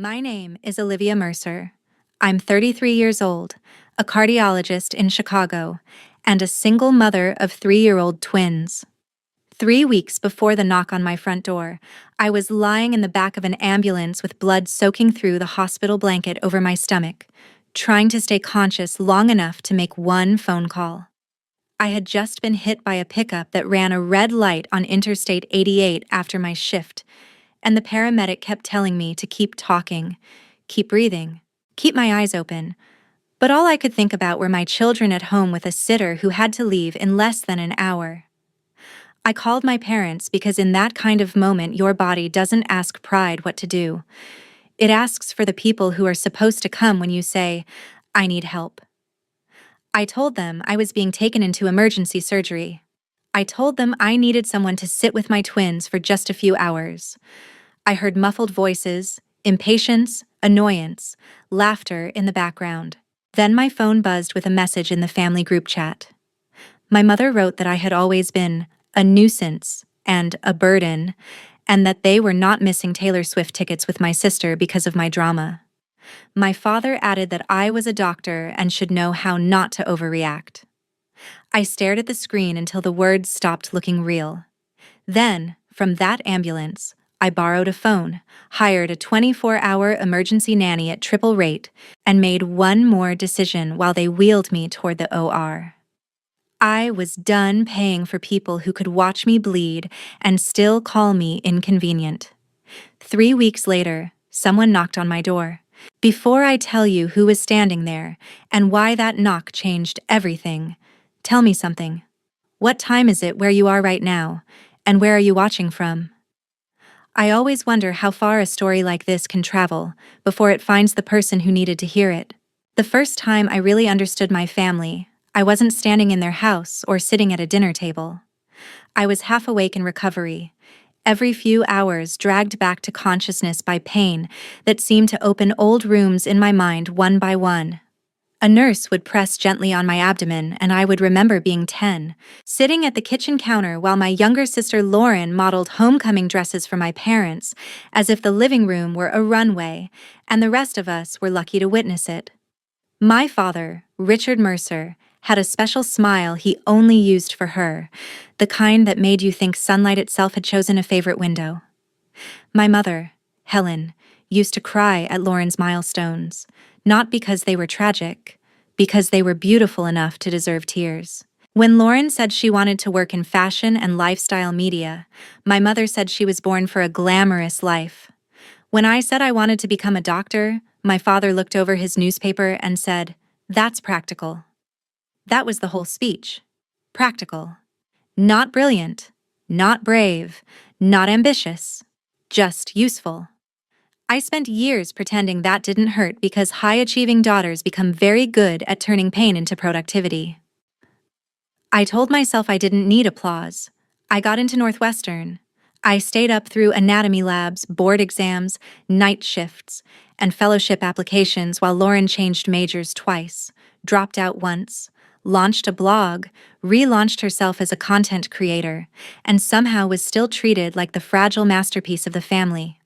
My name is Olivia Mercer. I'm 33 years old, a cardiologist in Chicago, and a single mother of 3-year-old twins. 3 weeks before the knock on my front door, I was lying in the back of an ambulance with blood soaking through the hospital blanket over my stomach, trying to stay conscious long enough to make one phone call. I had just been hit by a pickup that ran a red light on Interstate 88 after my shift, and the paramedic kept telling me to keep talking, keep breathing, keep my eyes open. But all I could think about were my children at home with a sitter who had to leave in less than an hour. I called my parents because in that kind of moment your body doesn't ask pride what to do. It asks for the people who are supposed to come when you say, "I need help." I told them I was being taken into emergency surgery. I told them I needed someone to sit with my twins for just a few hours. I heard muffled voices, impatience, annoyance, laughter in the background. Then my phone buzzed with a message in the family group chat. My mother wrote that I had always been a nuisance and a burden, and that they were not missing Taylor Swift tickets with my sister because of my drama. My father added that I was a doctor and should know how not to overreact. I stared at the screen until the words stopped looking real. Then, from that ambulance, I borrowed a phone, hired a 24-hour emergency nanny at triple rate, and made one more decision while they wheeled me toward the OR. I was done paying for people who could watch me bleed and still call me inconvenient. 3 weeks later, someone knocked on my door. Before I tell you who was standing there and why that knock changed everything, tell me something. What time is it where you are right now, and where are you watching from? I always wonder how far a story like this can travel before it finds the person who needed to hear it. The first time I really understood my family, I wasn't standing in their house or sitting at a dinner table. I was half awake in recovery, every few hours dragged back to consciousness by pain that seemed to open old rooms in my mind one by one. A nurse would press gently on my abdomen, and I would remember being 10, sitting at the kitchen counter while my younger sister Lauren modeled homecoming dresses for my parents, as if the living room were a runway, and the rest of us were lucky to witness it. My father, Richard Mercer, had a special smile he only used for her, the kind that made you think sunlight itself had chosen a favorite window. My mother, Helen, used to cry at Lauren's milestones, not because they were tragic, because they were beautiful enough to deserve tears. When Lauren said she wanted to work in fashion and lifestyle media, my mother said she was born for a glamorous life. When I said I wanted to become a doctor, my father looked over his newspaper and said, "That's practical." That was the whole speech. Practical. Not brilliant, not brave, not ambitious, just useful. I spent years pretending that didn't hurt because high-achieving daughters become very good at turning pain into productivity. I told myself I didn't need applause. I got into Northwestern. I stayed up through anatomy labs, board exams, night shifts, and fellowship applications while Lauren changed majors twice, dropped out once, launched a blog, relaunched herself as a content creator, and somehow was still treated like the fragile masterpiece of the family.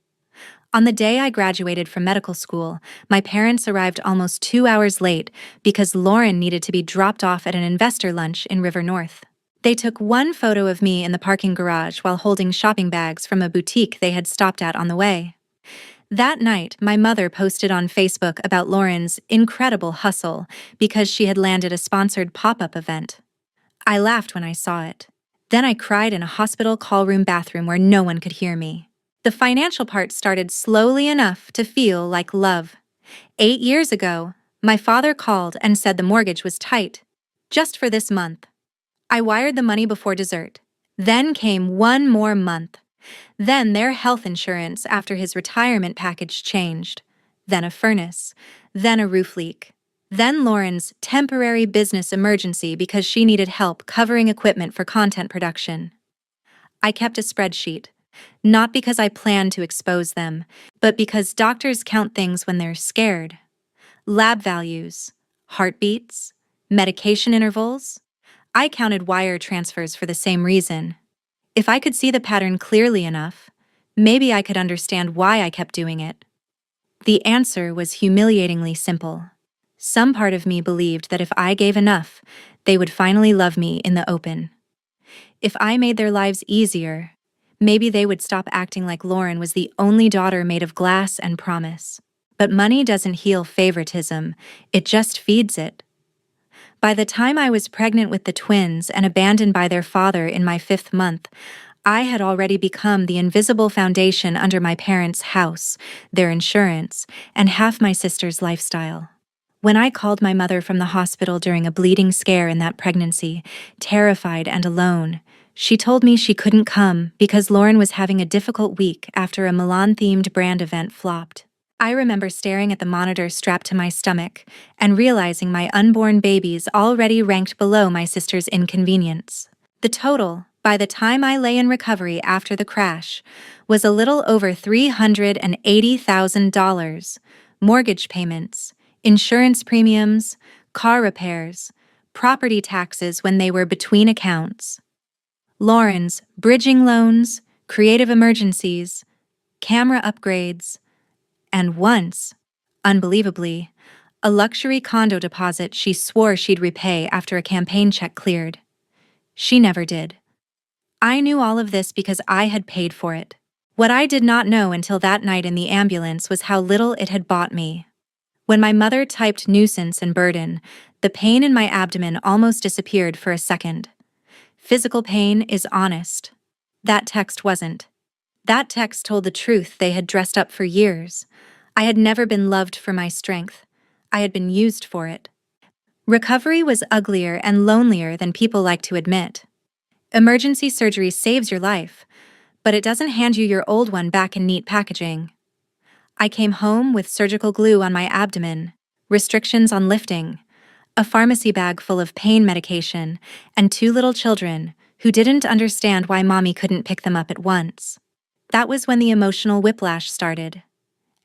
On the day I graduated from medical school, my parents arrived almost 2 hours late because Lauren needed to be dropped off at an investor lunch in River North. They took one photo of me in the parking garage while holding shopping bags from a boutique they had stopped at on the way. That night, my mother posted on Facebook about Lauren's incredible hustle because she had landed a sponsored pop-up event. I laughed when I saw it. Then I cried in a hospital call room bathroom where no one could hear me. The financial part started slowly enough to feel like love. 8 years ago, my father called and said the mortgage was tight, just for this month. I wired the money before dessert. Then came one more month. Then their health insurance after his retirement package changed. Then a furnace. Then a roof leak. Then Lauren's temporary business emergency because she needed help covering equipment for content production. I kept a spreadsheet. Not because I planned to expose them, but because doctors count things when they're scared. Lab values, heartbeats, medication intervals. I counted wire transfers for the same reason. If I could see the pattern clearly enough, maybe I could understand why I kept doing it. The answer was humiliatingly simple. Some part of me believed that if I gave enough, they would finally love me in the open. If I made their lives easier, maybe they would stop acting like Lauren was the only daughter made of glass and promise. But money doesn't heal favoritism, it just feeds it. By the time I was pregnant with the twins and abandoned by their father in my 5th month, I had already become the invisible foundation under my parents' house, their insurance, and half my sister's lifestyle. When I called my mother from the hospital during a bleeding scare in that pregnancy, terrified and alone, she told me she couldn't come because Lauren was having a difficult week after a Milan-themed brand event flopped. I remember staring at the monitor strapped to my stomach and realizing my unborn babies already ranked below my sister's inconvenience. The total, by the time I lay in recovery after the crash, was a little over $380,000. Mortgage payments, insurance premiums, car repairs, property taxes when they were between accounts. Lauren's bridging loans, creative emergencies, camera upgrades, and once, unbelievably, a luxury condo deposit she swore she'd repay after a campaign check cleared. She never did. I knew all of this because I had paid for it. What I did not know until that night in the ambulance was how little it had bought me. When my mother typed nuisance and burden, the pain in my abdomen almost disappeared for a second. Physical pain is honest. That text wasn't. That text told the truth they had dressed up for years. I had never been loved for my strength. I had been used for it. Recovery was uglier and lonelier than people like to admit. Emergency surgery saves your life, but it doesn't hand you your old one back in neat packaging. I came home with surgical glue on my abdomen, restrictions on lifting, a pharmacy bag full of pain medication, and 2 little children who didn't understand why mommy couldn't pick them up at once. That was when the emotional whiplash started.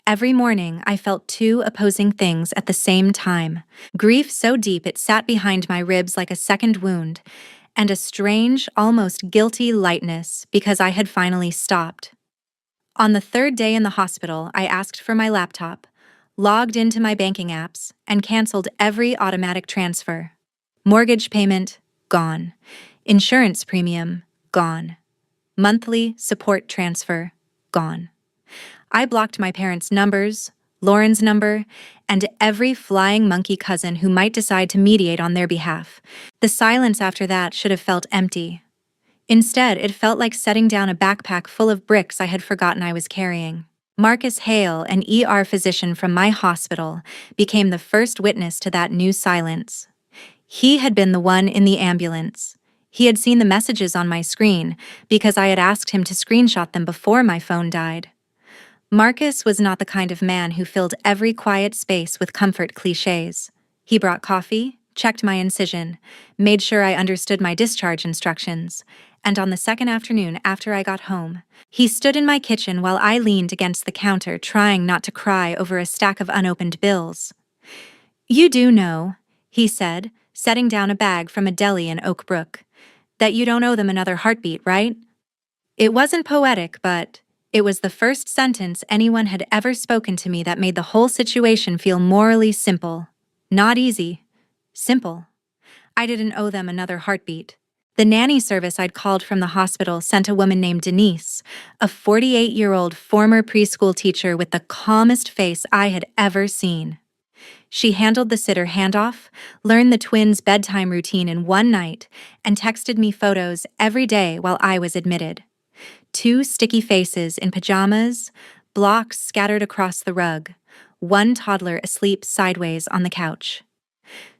Every morning, I felt 2 opposing things at the same time: grief so deep it sat behind my ribs like a second wound, and a strange, almost guilty lightness because I had finally stopped. On the 3rd day in the hospital, I asked for my laptop, logged into my banking apps, and canceled every automatic transfer. Mortgage payment, gone. Insurance premium, gone. Monthly support transfer, gone. I blocked my parents' numbers, Lauren's number, and every flying monkey cousin who might decide to mediate on their behalf. The silence after that should have felt empty. Instead, it felt like setting down a backpack full of bricks I had forgotten I was carrying. Marcus Hale, an ER physician from my hospital, became the first witness to that new silence. He had been the one in the ambulance. He had seen the messages on my screen because I had asked him to screenshot them before my phone died. Marcus was not the kind of man who filled every quiet space with comfort cliches. He brought coffee, checked my incision, made sure I understood my discharge instructions, and on the 2nd afternoon after I got home, he stood in my kitchen while I leaned against the counter trying not to cry over a stack of unopened bills. "You do know," he said, setting down a bag from a deli in Oak Brook, "that you don't owe them another heartbeat, right?" It wasn't poetic, but it was the first sentence anyone had ever spoken to me that made the whole situation feel morally simple. Not easy. Simple. I didn't owe them another heartbeat. The nanny service I'd called from the hospital sent a woman named Denise, a 48-year-old former preschool teacher with the calmest face I had ever seen. She handled the sitter handoff, learned the twins' bedtime routine in one night, and texted me photos every day while I was admitted. 2 sticky faces in pajamas, blocks scattered across the rug, 1 toddler asleep sideways on the couch.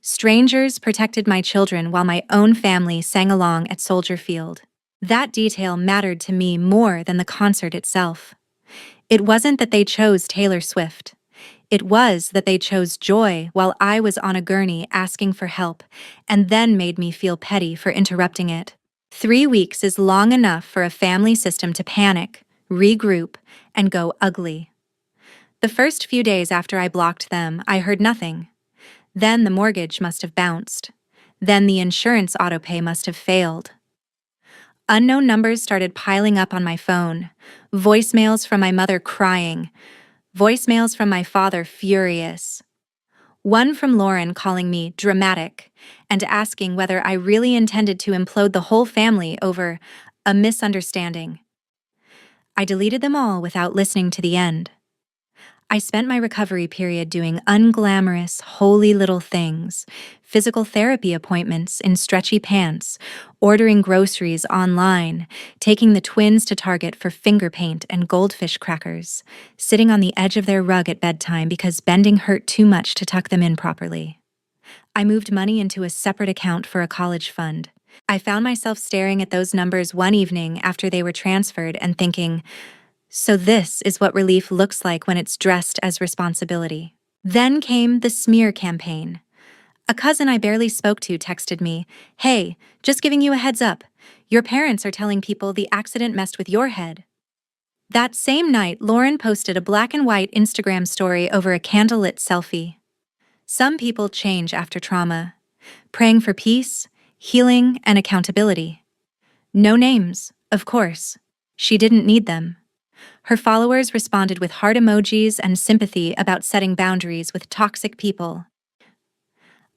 Strangers protected my children while my own family sang along at Soldier Field. That detail mattered to me more than the concert itself. It wasn't that they chose Taylor Swift. It was that they chose joy while I was on a gurney asking for help, and then made me feel petty for interrupting it. 3 weeks is long enough for a family system to panic, regroup, and go ugly. The first few days after I blocked them, I heard nothing. Then the mortgage must have bounced. Then the insurance autopay must have failed. Unknown numbers started piling up on my phone, voicemails from my mother crying, Voicemails from my father furious. One from Lauren calling me dramatic and asking whether I really intended to implode the whole family over a misunderstanding. I deleted them all without listening to the end. I spent my recovery period doing unglamorous, holy little things, physical therapy appointments in stretchy pants, ordering groceries online, taking the twins to Target for finger paint and goldfish crackers, sitting on the edge of their rug at bedtime because bending hurt too much to tuck them in properly. I moved money into a separate account for a college fund. I found myself staring at those numbers one evening after they were transferred and thinking, so this is what relief looks like when it's dressed as responsibility. Then came the smear campaign. A cousin I barely spoke to texted me, "Hey, just giving you a heads up. Your parents are telling people the accident messed with your head." That same night, Lauren posted a black and white Instagram story over a candlelit selfie. Some people change after trauma, praying for peace, healing, and accountability. No names, of course. She didn't need them. Her followers responded with heart emojis and sympathy about setting boundaries with toxic people.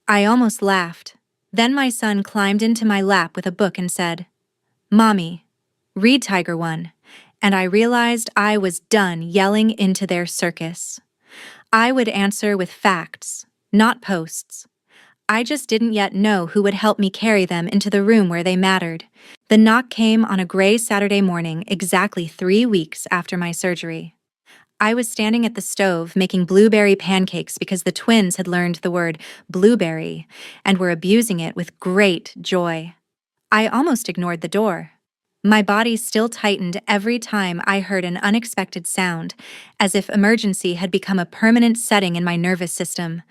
I almost laughed. Then my son climbed into my lap with a book and said, "Mommy, read Tiger One," and I realized I was done yelling into their circus. I would answer with facts, not posts. I just didn't yet know who would help me carry them into the room where they mattered. The knock came on a gray Saturday morning, exactly 3 weeks after my surgery. I was standing at the stove making blueberry pancakes because the twins had learned the word blueberry and were abusing it with great joy. I almost ignored the door. My body still tightened every time I heard an unexpected sound, as if emergency had become a permanent setting in my nervous system.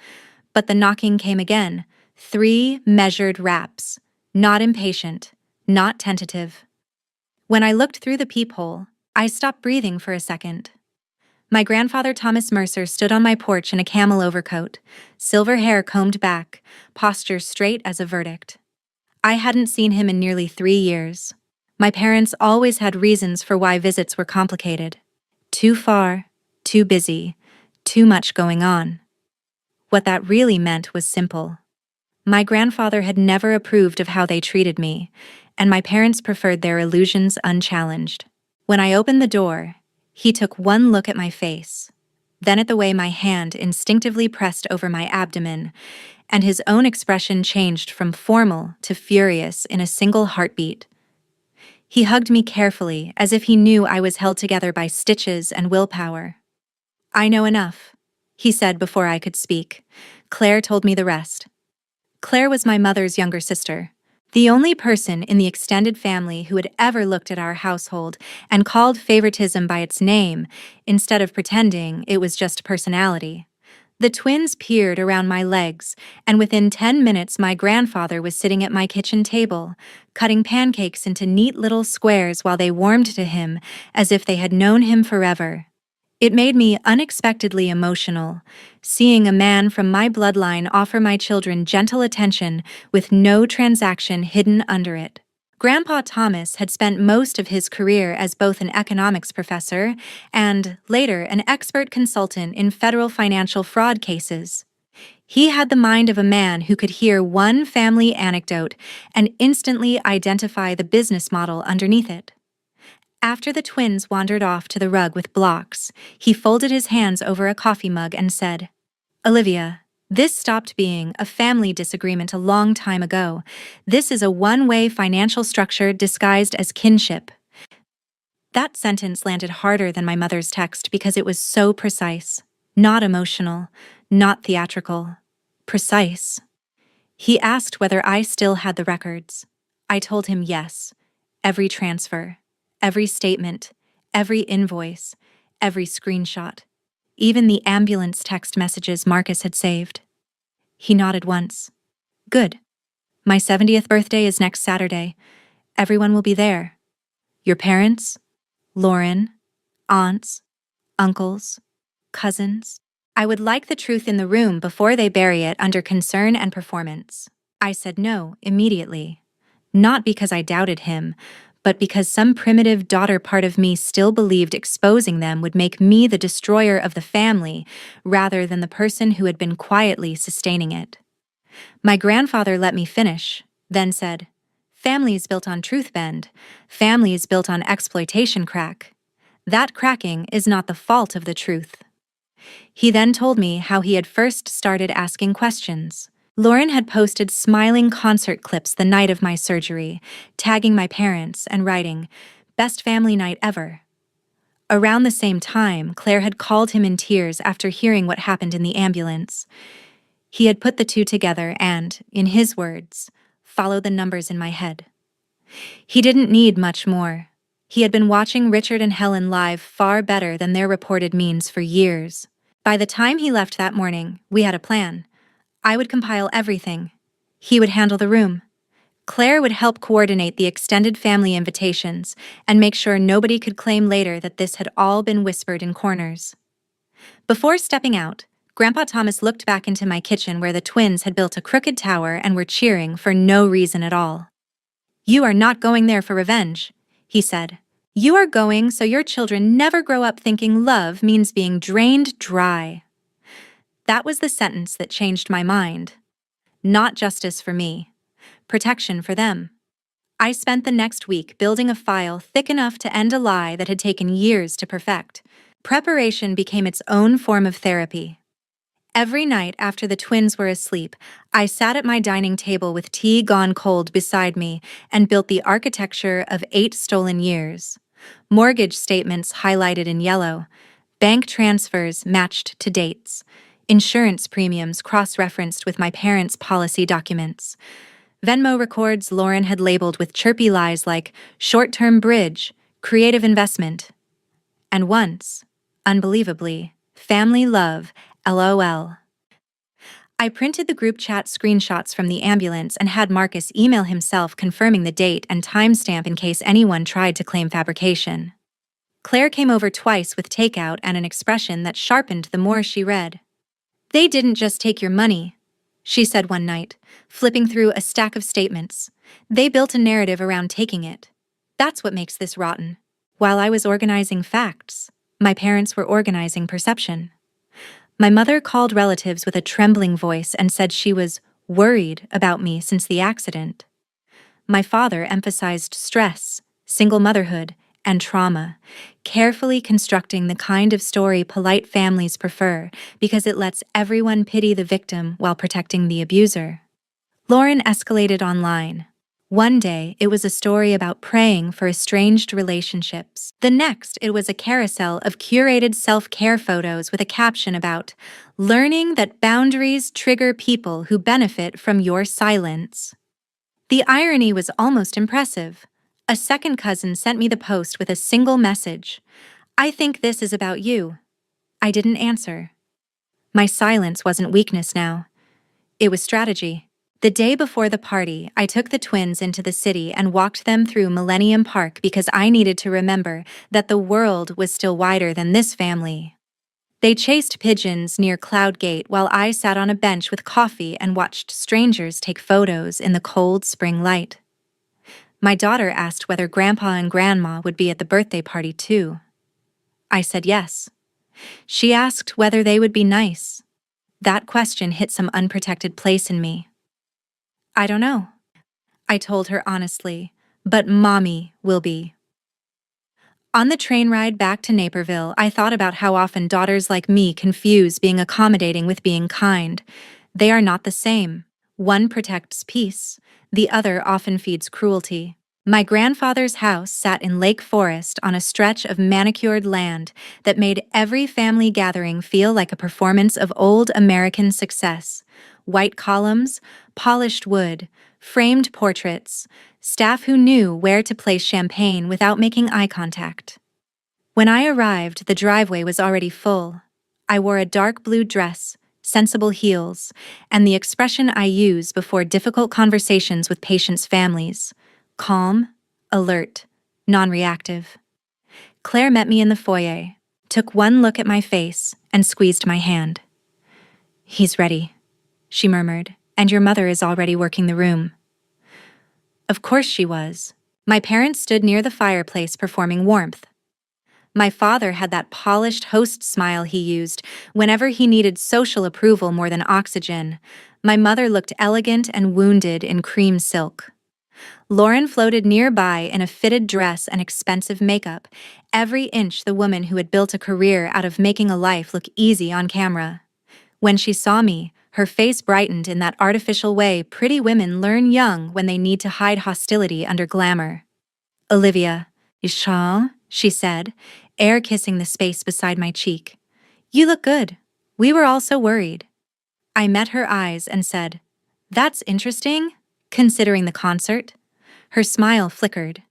But the knocking came again, 3 measured raps, not impatient, not tentative. When I looked through the peephole, I stopped breathing for a second. My grandfather Thomas Mercer stood on my porch in a camel overcoat, silver hair combed back, posture straight as a verdict. I hadn't seen him in nearly 3 years. My parents always had reasons for why visits were complicated. Too far, too busy, too much going on. What that really meant was simple. My grandfather had never approved of how they treated me, and my parents preferred their illusions unchallenged. When I opened the door, he took one look at my face, then at the way my hand instinctively pressed over my abdomen, and his own expression changed from formal to furious in a single heartbeat. He hugged me carefully, as if he knew I was held together by stitches and willpower. "I know enough," he said before I could speak. "Claire told me the rest." Claire was my mother's younger sister, the only person in the extended family who had ever looked at our household and called favoritism by its name instead of pretending it was just personality. The twins peered around my legs, and within 10 minutes my grandfather was sitting at my kitchen table, cutting pancakes into neat little squares while they warmed to him as if they had known him forever. It made me unexpectedly emotional, seeing a man from my bloodline offer my children gentle attention with no transaction hidden under it. Grandpa Thomas had spent most of his career as both an economics professor and, later, an expert consultant in federal financial fraud cases. He had the mind of a man who could hear one family anecdote and instantly identify the business model underneath it. After the twins wandered off to the rug with blocks, he folded his hands over a coffee mug and said, "Olivia, this stopped being a family disagreement a long time ago. This is a one-way financial structure disguised as kinship." That sentence landed harder than my mother's text because it was so precise. Not emotional, not theatrical. Precise. He asked whether I still had the records. I told him yes. Every transfer. Every statement, every invoice, every screenshot, even the ambulance text messages Marcus had saved. He nodded once. "Good. My 70th birthday is next Saturday. Everyone will be there. Your parents, Lauren, aunts, uncles, cousins. I would like the truth in the room before they bury it under concern and performance." I said no immediately. Not because I doubted him, but because some primitive daughter part of me still believed exposing them would make me the destroyer of the family rather than the person who had been quietly sustaining it. My grandfather let me finish, then said, "Families built on truth bend. Families built on exploitation crack. That cracking is not the fault of the truth." He then told me how he had first started asking questions. Lauren had posted smiling concert clips the night of my surgery, tagging my parents and writing, "Best family night ever." Around the same time, Claire had called him in tears after hearing what happened in the ambulance. He had put the two together and, in his words, followed the numbers in my head. He didn't need much more. He had been watching Richard and Helen live far better than their reported means for years. By the time he left that morning, we had a plan. I would compile everything. He would handle the room. Claire would help coordinate the extended family invitations and make sure nobody could claim later that this had all been whispered in corners. Before stepping out, Grandpa Thomas looked back into my kitchen where the twins had built a crooked tower and were cheering for no reason at all. "You are not going there for revenge," he said. "You are going so your children never grow up thinking love means being drained dry." That was the sentence that changed my mind. Not justice for me. Protection for them. I spent the next week building a file thick enough to end a lie that had taken years to perfect. Preparation became its own form of therapy. Every night after the twins were asleep, I sat at my dining table with tea gone cold beside me and built the architecture of 8 stolen years. Mortgage statements highlighted in yellow, bank transfers matched to dates, insurance premiums cross-referenced with my parents' policy documents. Venmo records Lauren had labeled with chirpy lies like short-term bridge, creative investment. And once, unbelievably, family love, LOL. I printed the group chat screenshots from the ambulance and had Marcus email himself confirming the date and timestamp in case anyone tried to claim fabrication. Claire came over twice with takeout and an expression that sharpened the more she read. "They didn't just take your money," she said one night, flipping through a stack of statements. "They built a narrative around taking it. That's what makes this rotten." While I was organizing facts, my parents were organizing perception. My mother called relatives with a trembling voice and said she was worried about me since the accident. My father emphasized stress, single motherhood, and trauma, carefully constructing the kind of story polite families prefer because it lets everyone pity the victim while protecting the abuser. Lauren escalated online. One day, it was a story about praying for estranged relationships. The next, it was a carousel of curated self-care photos with a caption about learning that boundaries trigger people who benefit from your silence. The irony was almost impressive. A second cousin sent me the post with a single message. "I think this is about you." I didn't answer. My silence wasn't weakness now. It was strategy. The day before the party, I took the twins into the city and walked them through Millennium Park because I needed to remember that the world was still wider than this family. They chased pigeons near Cloud Gate while I sat on a bench with coffee and watched strangers take photos in the cold spring light. My daughter asked whether Grandpa and Grandma would be at the birthday party too. I said yes. She asked whether they would be nice. That question hit some unprotected place in me. "I don't know," I told her honestly, "but Mommy will be." On the train ride back to Naperville, I thought about how often daughters like me confuse being accommodating with being kind. They are not the same. One protects peace, the other often feeds cruelty. My grandfather's house sat in Lake Forest on a stretch of manicured land that made every family gathering feel like a performance of old American success. White columns, polished wood, framed portraits, staff who knew where to place champagne without making eye contact. When I arrived, the driveway was already full. I wore a dark blue dress, sensible heels, and the expression I use before difficult conversations with patients' families: calm, alert, non-reactive. Claire met me in the foyer, took one look at my face, and squeezed my hand. "He's ready," she murmured, "and your mother is already working the room." Of course she was. My parents stood near the fireplace performing warmth. My father had that polished host smile he used whenever he needed social approval more than oxygen. My mother looked elegant and wounded in cream silk. Lauren floated nearby in a fitted dress and expensive makeup, every inch the woman who had built a career out of making a life look easy on camera. When she saw me, her face brightened in that artificial way pretty women learn young when they need to hide hostility under glamour. "Olivia, Ishan," she said, air kissing the space beside my cheek. "You look good. We were all so worried." I met her eyes and said, "That's interesting, considering the concert." Her smile flickered.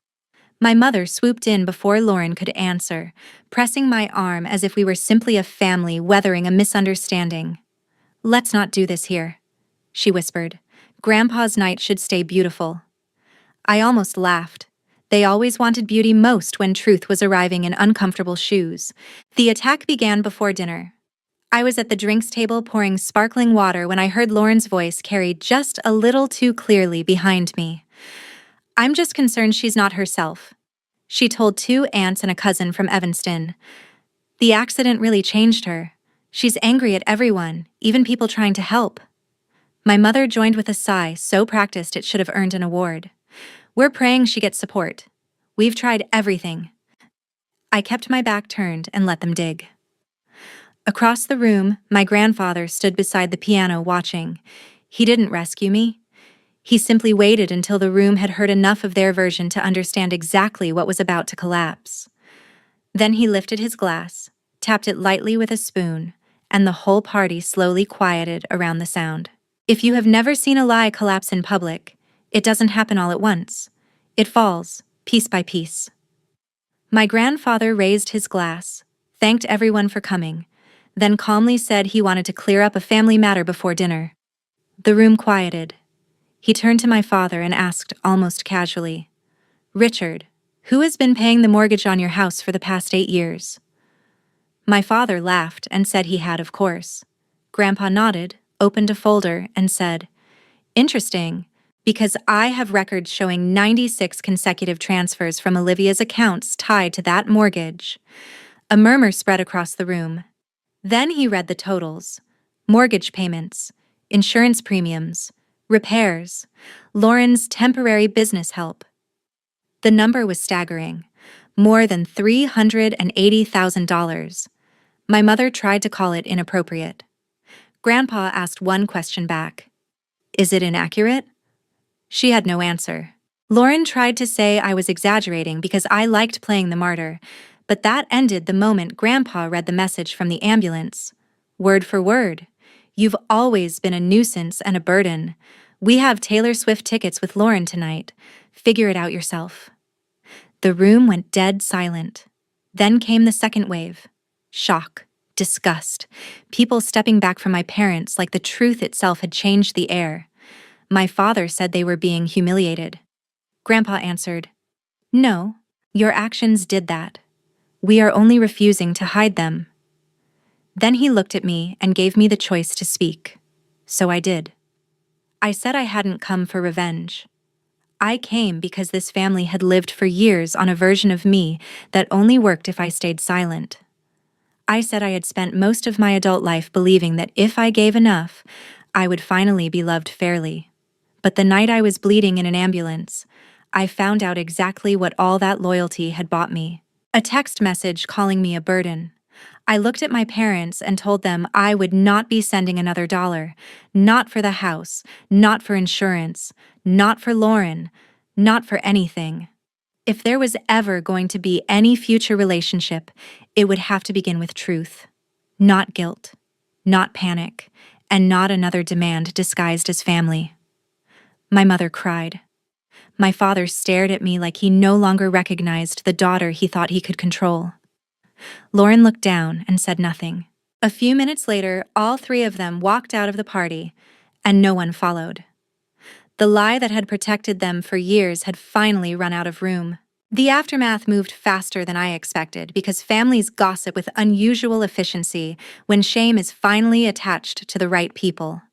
My mother swooped in before Lauren could answer, pressing my arm as if we were simply a family weathering a misunderstanding. "Let's not do this here," she whispered. "Grandpa's night should stay beautiful." I almost laughed. They always wanted beauty most when truth was arriving in uncomfortable shoes. The attack began before dinner. I was at the drinks table pouring sparkling water when I heard Lauren's voice carried just a little too clearly behind me. "I'm just concerned she's not herself," she told 2 aunts and a cousin from Evanston. "The accident really changed her. She's angry at everyone, even people trying to help." My mother joined with a sigh so practiced it should have earned an award. "We're praying she gets support. We've tried everything." I kept my back turned and let them dig. Across the room, my grandfather stood beside the piano watching. He didn't rescue me. He simply waited until the room had heard enough of their version to understand exactly what was about to collapse. Then he lifted his glass, tapped it lightly with a spoon, and the whole party slowly quieted around the sound. If you have never seen a lie collapse in public, it doesn't happen all at once. It falls, piece by piece. My grandfather raised his glass, thanked everyone for coming, then calmly said he wanted to clear up a family matter before dinner. The room quieted. He turned to my father and asked almost casually, "Richard, who has been paying the mortgage on your house for the past 8 years?" My father laughed and said he had, of course. Grandpa nodded, opened a folder, and said, "Interesting, because I have records showing 96 consecutive transfers from Olivia's accounts tied to that mortgage." A murmur spread across the room. Then he read the totals: mortgage payments, insurance premiums, repairs, Lauren's temporary business help. The number was staggering, more than $380,000. My mother tried to call it inappropriate. Grandpa asked one question back. "Is it inaccurate?" She had no answer. Lauren tried to say I was exaggerating because I liked playing the martyr, but that ended the moment Grandpa read the message from the ambulance. Word for word. "You've always been a nuisance and a burden. We have Taylor Swift tickets with Lauren tonight. Figure it out yourself." The room went dead silent. Then came the second wave. Shock, disgust, people stepping back from my parents like the truth itself had changed the air. My father said they were being humiliated. Grandpa answered, "No, your actions did that. We are only refusing to hide them." Then he looked at me and gave me the choice to speak. So I did. I said I hadn't come for revenge. I came because this family had lived for years on a version of me that only worked if I stayed silent. I said I had spent most of my adult life believing that if I gave enough, I would finally be loved fairly. But the night I was bleeding in an ambulance, I found out exactly what all that loyalty had bought me. A text message calling me a burden. I looked at my parents and told them I would not be sending another dollar, not for the house, not for insurance, not for Lauren, not for anything. If there was ever going to be any future relationship, it would have to begin with truth, not guilt, not panic, and not another demand disguised as family. My mother cried. My father stared at me like he no longer recognized the daughter he thought he could control. Lauren looked down and said nothing. A few minutes later, all 3 of them walked out of the party, and no one followed. The lie that had protected them for years had finally run out of room. The aftermath moved faster than I expected because families gossip with unusual efficiency when shame is finally attached to the right people.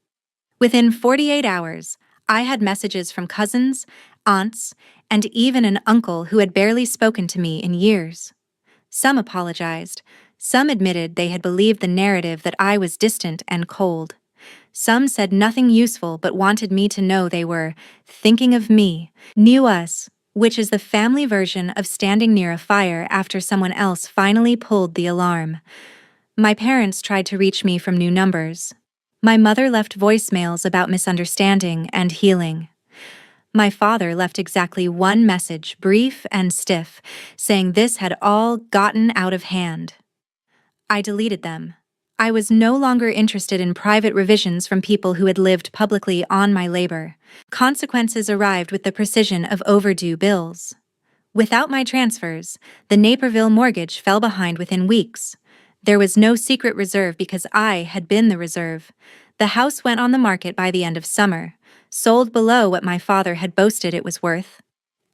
Within 48 hours, I had messages from cousins, aunts, and even an uncle who had barely spoken to me in years. Some apologized. Some admitted they had believed the narrative that I was distant and cold. Some said nothing useful but wanted me to know they were thinking of me, knew us, which is the family version of standing near a fire after someone else finally pulled the alarm. My parents tried to reach me from new numbers. My mother left voicemails about misunderstanding and healing. My father left exactly one message, brief and stiff, saying this had all gotten out of hand. I deleted them. I was no longer interested in private revisions from people who had lived publicly on my labor. Consequences arrived with the precision of overdue bills. Without my transfers, the Naperville mortgage fell behind within weeks. There was no secret reserve because I had been the reserve. The house went on the market by the end of summer, sold below what my father had boasted it was worth.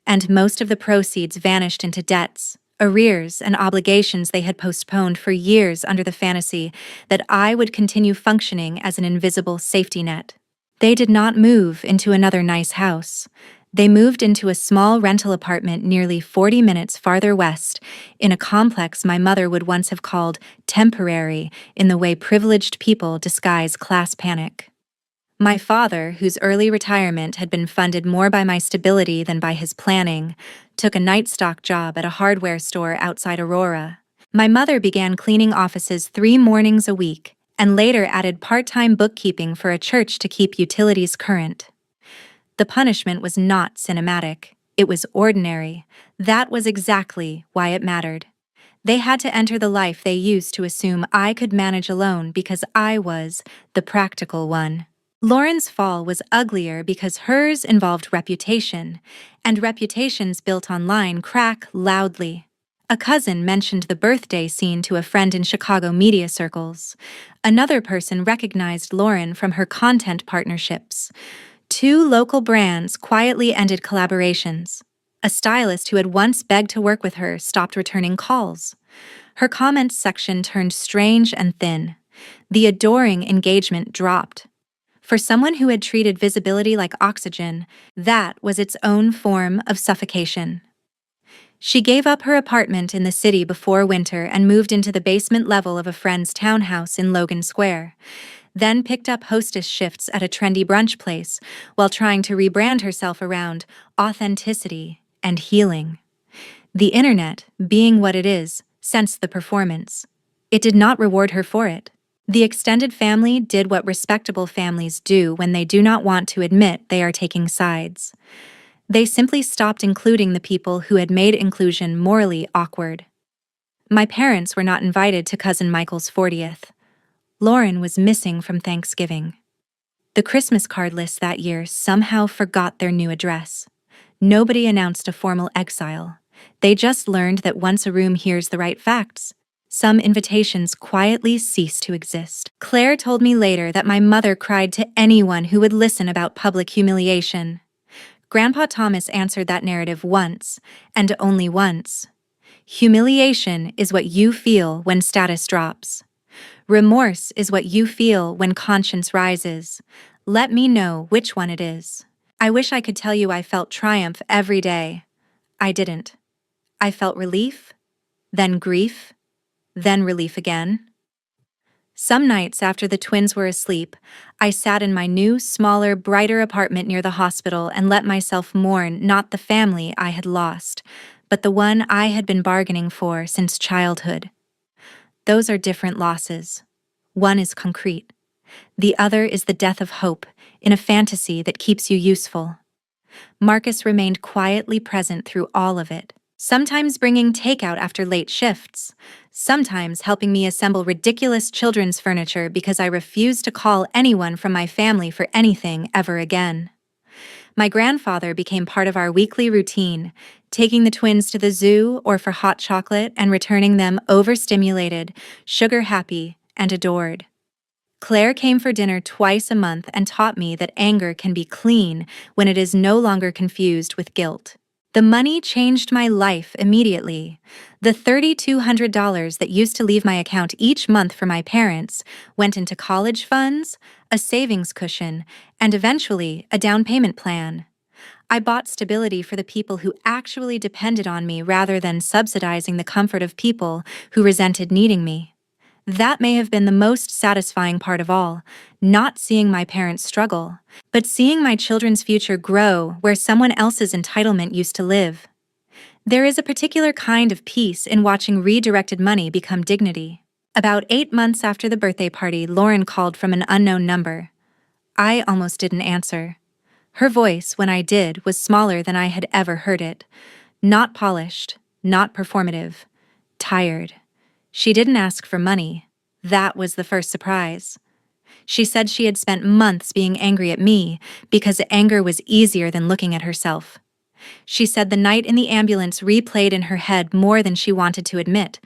And most of the proceeds vanished into debts, arrears, and obligations they had postponed for years under the fantasy that I would continue functioning as an invisible safety net. They did not move into another nice house. They moved into a small rental apartment nearly 40 minutes farther west, in a complex my mother would once have called temporary in the way privileged people disguise class panic. My father, whose early retirement had been funded more by my stability than by his planning, took a night stock job at a hardware store outside Aurora. My mother began cleaning offices 3 mornings a week, and later added part-time bookkeeping for a church to keep utilities current. The punishment was not cinematic. It was ordinary. That was exactly why it mattered. They had to enter the life they used to assume I could manage alone because I was the practical one. Lauren's fall was uglier because hers involved reputation, and reputations built online crack loudly. A cousin mentioned the birthday scene to a friend in Chicago media circles. Another person recognized Lauren from her content partnerships. 2 local brands quietly ended collaborations. A stylist who had once begged to work with her stopped returning calls. Her comments section turned strange and thin. The adoring engagement dropped. For someone who had treated visibility like oxygen, that was its own form of suffocation. She gave up her apartment in the city before winter and moved into the basement level of a friend's townhouse in Logan Square, then picked up hostess shifts at a trendy brunch place while trying to rebrand herself around authenticity and healing. The internet, being what it is, sensed the performance. It did not reward her for it. The extended family did what respectable families do when they do not want to admit they are taking sides. They simply stopped including the people who had made inclusion morally awkward. My parents were not invited to Cousin Michael's 40th. Lauren was missing from Thanksgiving. The Christmas card list that year somehow forgot their new address. Nobody announced a formal exile. They just learned that once a room hears the right facts, some invitations quietly cease to exist. Claire told me later that my mother cried to anyone who would listen about public humiliation. Grandpa Thomas answered that narrative once, and only once. Humiliation is what you feel when status drops. Remorse is what you feel when conscience rises. Let me know which one it is. I wish I could tell you I felt triumph every day. I didn't. I felt relief, then grief, then relief again. Some nights after the twins were asleep, I sat in my new, smaller, brighter apartment near the hospital and let myself mourn not the family I had lost, but the one I had been bargaining for since childhood. Those are different losses. One is concrete. The other is the death of hope in a fantasy that keeps you useful. Marcus remained quietly present through all of it, sometimes bringing takeout after late shifts, sometimes helping me assemble ridiculous children's furniture because I refused to call anyone from my family for anything ever again. My grandfather became part of our weekly routine, taking the twins to the zoo or for hot chocolate and returning them overstimulated, sugar-happy, and adored. Claire came for dinner twice a month and taught me that anger can be clean when it is no longer confused with guilt. The money changed my life immediately. The $3,200 that used to leave my account each month for my parents went into college funds, a savings cushion, and eventually a down payment plan. I bought stability for the people who actually depended on me rather than subsidizing the comfort of people who resented needing me. That may have been the most satisfying part of all, not seeing my parents struggle, but seeing my children's future grow where someone else's entitlement used to live. There is a particular kind of peace in watching redirected money become dignity. About 8 months after the birthday party, Lauren called from an unknown number. I almost didn't answer. Her voice, when I did, was smaller than I had ever heard it. Not polished, not performative. Tired. She didn't ask for money. That was the first surprise. She said she had spent months being angry at me because anger was easier than looking at herself. She said the night in the ambulance replayed in her head more than she wanted to admit,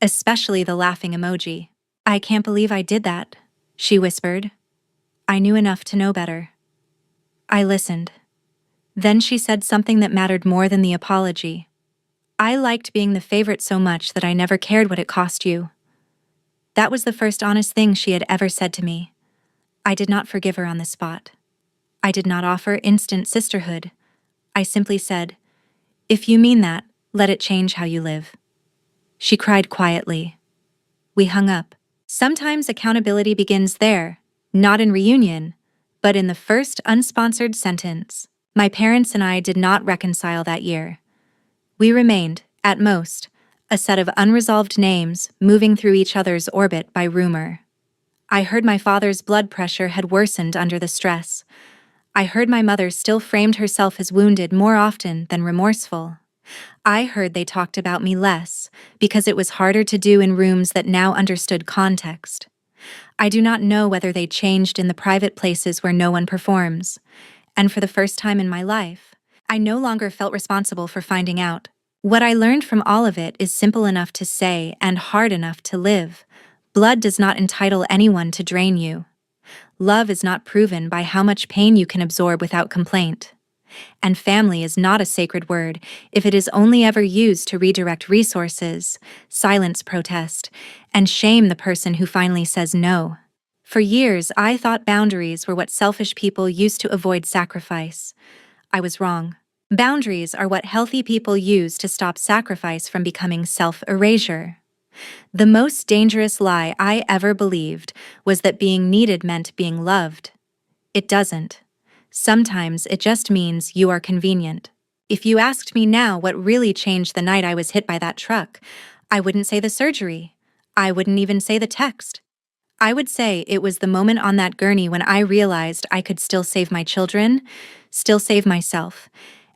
especially the laughing emoji. "I can't believe I did that," she whispered. "I knew enough to know better." I listened. Then she said something that mattered more than the apology. "I liked being the favorite so much that I never cared what it cost you." That was the first honest thing she had ever said to me. I did not forgive her on the spot. I did not offer instant sisterhood. I simply said, "If you mean that, let it change how you live." She cried quietly. We hung up. Sometimes accountability begins there, not in reunion, but in the first unsponsored sentence. My parents and I did not reconcile that year. We remained, at most, a set of unresolved names moving through each other's orbit by rumor. I heard my father's blood pressure had worsened under the stress. I heard my mother still framed herself as wounded more often than remorseful. I heard they talked about me less because it was harder to do in rooms that now understood context. I do not know whether they changed in the private places where no one performs. And for the first time in my life, I no longer felt responsible for finding out. What I learned from all of it is simple enough to say and hard enough to live. Blood does not entitle anyone to drain you. Love is not proven by how much pain you can absorb without complaint. And family is not a sacred word if it is only ever used to redirect resources, silence protest, and shame the person who finally says no. For years, I thought boundaries were what selfish people used to avoid sacrifice. I was wrong. Boundaries are what healthy people use to stop sacrifice from becoming self-erasure. The most dangerous lie I ever believed was that being needed meant being loved. It doesn't. Sometimes it just means you are convenient. If you asked me now what really changed the night I was hit by that truck, I wouldn't say the surgery. I wouldn't even say the text. I would say it was the moment on that gurney when I realized I could still save my children, still save myself,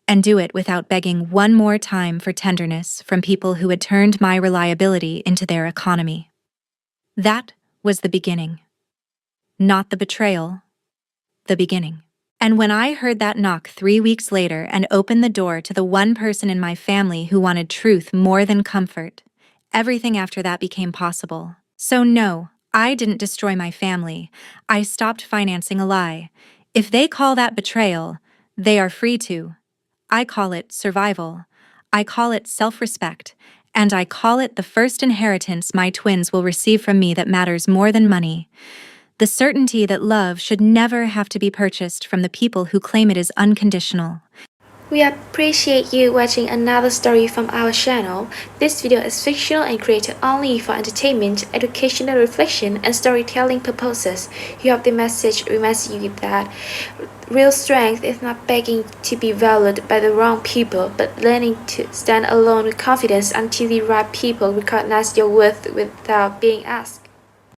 and do it without begging one more time for tenderness from people who had turned my reliability into their economy. That was the beginning. Not the betrayal, the beginning. And when I heard that knock 3 weeks later and opened the door to the one person in my family who wanted truth more than comfort, everything after that became possible. So no, I didn't destroy my family. I stopped financing a lie. If they call that betrayal, they are free to. I call it survival. I call it self-respect. And I call it the first inheritance my twins will receive from me that matters more than money. The certainty that love should never have to be purchased from the people who claim it is unconditional. We appreciate you watching another story from our channel. This video is fictional and created only for entertainment, educational reflection, and storytelling purposes. We hope the message reminds you that real strength is not begging to be valued by the wrong people, but learning to stand alone with confidence until the right people recognize your worth without being asked.